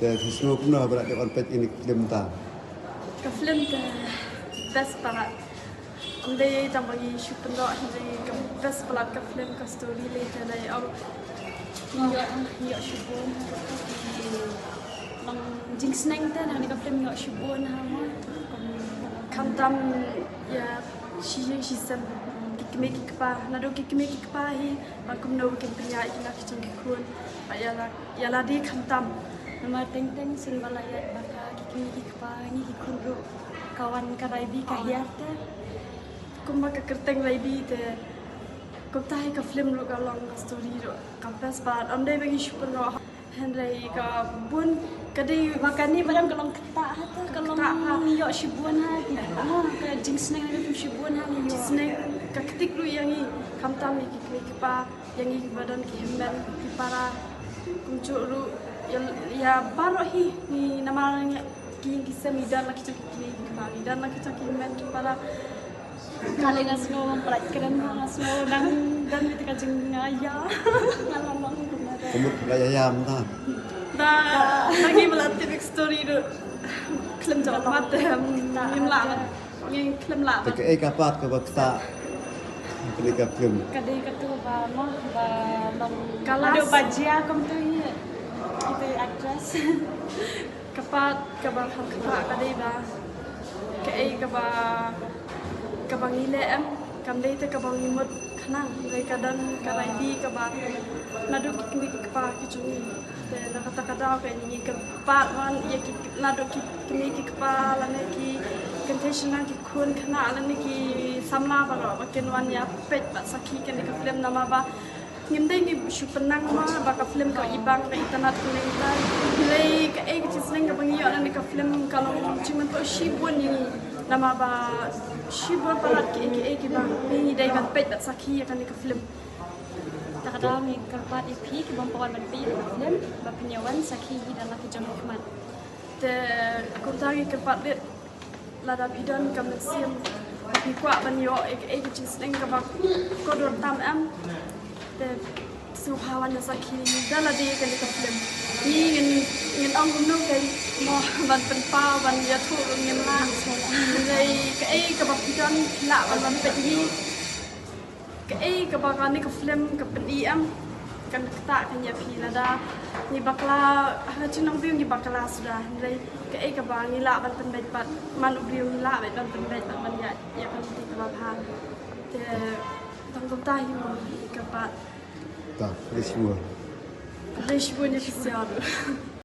Dan semua pernah berada konfet ini film tak. Ka film the best para. Undai tambagi syukur doa hindai ka best para ka film ka story le janai au. Yo syukur. Lang jing sneng ta ni ka film yo syukur na ma. Kantam ya shi kikmeki kpa nado kikmeki kpa hi makum no kimpnya ikna kichung kikun ya la di kantam nama teng sin balaya baka kikmeki kpa ni kikun ru kawan karaibi kahiate kumba ka kerteng laibi te kumtai ka film ru ka long story ru kampas ba onde bagi syukur ro Henry ka bun kadai makani padam kalong kata hata kalong yo shibun ha ka jingsneng ka shibun ha yo jingsneng ka ketik lu yang i kamtam ki pa yang i badan ki hemben ki para kuncu lu ya baro hi ni namaranya ki semidan laki cak ki pa dan laki cak hemben ki para kali ngasno mempelajari ngasno dan ketika jeng ayah ngalamang Kamu kaya tak? Lagi melatih story tu klem jawab mata yang lama yang klem lama. Tapi kapat kau baksa ketika film. Kadai katu ba mo ba long Kalas. Ado bajia kom tu ye. Itu actress. Kapat kabang kapat kadai ba. Kabang ile kamdai te kabang imut kanang mereka dan karaibi kabang nado kikmi kapa kicungi te nakata ka ni kapat wan ye nado kikmi kapa lane ki contention ki kun kana lane ki samla ba bakin wan ya pet ba saki kan ka film nama ba ngimdai ni syupenang ma ba ka film ka ibang ka internet kuning ba lay ka kisneng ka bangi lane ka film kalau cuman to shibun ni nama ba shibun palat ki ba ni dai ba pet ba saki kan ka film Takada mi karpat ipi ki bampawan ban pi film ba penyawan saki dalam kejam hikmat. Te aku tari kerpat lihat lada bidan kami siam tapi kuat banyo kisneng ka ba kodor tam te suhawan saki dala di kan ka film ni ngin ong gumno kai mo ban penpa ban ya thu ngin la dai ka ba bidan la ban pet ni ka ba kan ka film ka peniam kan tak kan ya pi lada ni bakla cunang biung ni bakla sudah dai ka ba ni la ban penbet pat man ubiung ni la ban penbet man ya kan ti ka ba pha te tong tong tai mo ka ba Tak, risiko. Deixa eu pôr nesse